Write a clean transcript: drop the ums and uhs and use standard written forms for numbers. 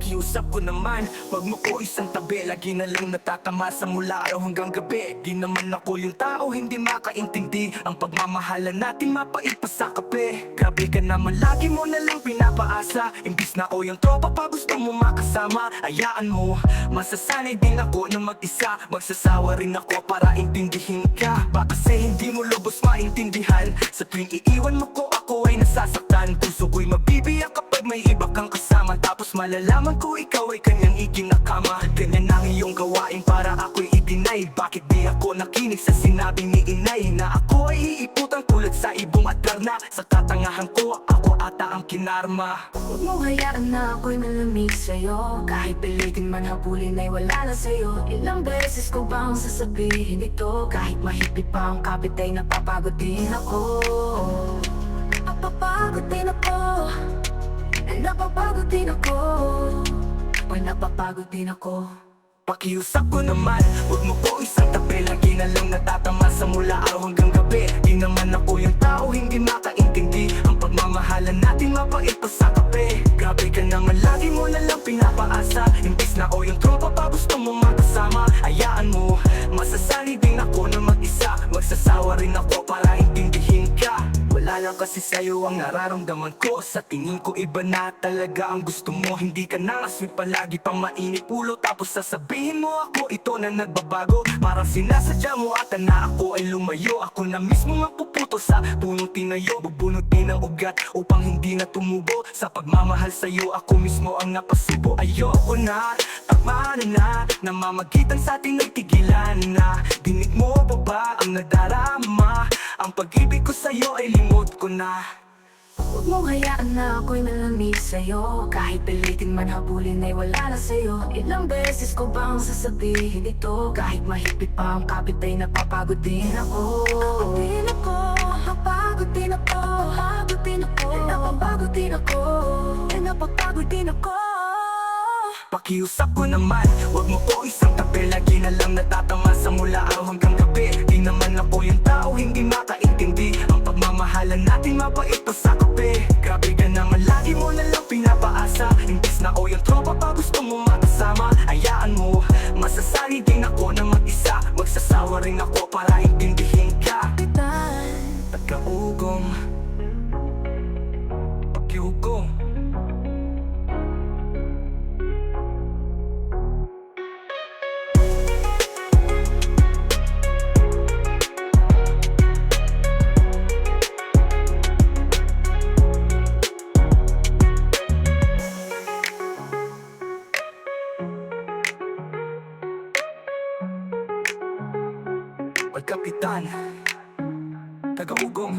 Pakiusap ko naman, wag mo ko isang tabi. Lagi na lang natatamasa mula araw hanggang gabi. Di naman ako yung tao hindi makaintindi. Ang pagmamahalan natin mapait pa sa kape. Grabe ka naman, lagi mo na lang pinapaasa. Imbis na ako yung tropa pa gusto mo makasama. Hayaan mo, masasanay din ako na mag-isa. Magsasawa rin ako para intindihin ka. Baka kasi hindi mo lubos maintindihan. Sa tuwing iiwan mo ko ako ay nasasaktan. Puso ko'y mabibiyak kapag may iba kang kasama. Tapos malalaman ko ikaw ay kanyang ikinakama. Ganyan ang iyong gawain para ako'y i-deny. Bakit di ako nakinig sa sinabi ni inay na ako ay iiputan tulad sa ibong at darna. Sa katangahan ko, ako ata ang kinarma. Huwag mo hayaan na ako'y malamig sa'yo. Kahit pilitin man habulin ay wala na sa'yo. Ilang beses ko bang sasabihin ito? Kahit mahigpit pa ang kapit ay napapagod din ako. Napapagod din ako. Napapagod din ako. Ay napapagod din ako. Pakiusap ko naman, huwag mo ko isang tabi. Lagi na lang natatamasa mula araw hanggang gabi. Di naman ako yung tao hindi makaintindi. Ang pagmamahalan natin mapait pa sa kape. Grabe ka naman, lagi mo na lang pinapaasa. Imbis na ako yung tropa pa gusto mo makasama. Hayaan mo, masasanay din ako na mag-isa. Magsasawa rin ako para intindihin ka. Wala lang kasi sa'yo ang nararamdaman ko. Sa tingin ko iba na talaga ang gusto mo. Hindi ka na sweet, palagi pang mainit ulo. Tapos sasabihin mo ako ito na nagbabago. Parang sinasadya mo ata na ako ay lumayo. Ako na mismo ang puputo sa punong tinayo. Bubunutin ang ugat upang hindi na tumubo. Sa pagmamahal sa'yo ako mismo ang napasubo. Ayoko na, takmaan na, namamagitan sa atin ay tigilan na. Dinig mo ba ba ang nadarama? Ang pag-ibig ko sa'yo ay limot ko na. Huwag mong hayaan na ako'y malamig sa'yo. Kahit pilitin man habulin ay wala na sa'yo. Ilang beses ko bang sasabihin ito? Kahit mahigpit pa ang kapit ay napapagod din ako. Napapagod din ako. Napapagod din ako. Napapagod din ako. Napapagod din ako. Pakiusap ko naman, wag mo ko isang tabi. Lagi na lang natatamasa mula araw hanggang gabi. Di naman ako yung tao hindi makaintindi. Ang pagmamahalan natin mapait pa sa kape. Grabe ka naman, lagi mo na lang pinapaasa. Imbis na ako yung tropa pa gusto mo makasama. Hayaan mo, masasanay din ako na mag-isa. Magsasawa rin ako para intindihin ka. Kapitan, Pagkaugong, pakiugong. Pagkapitan, taga-ugong.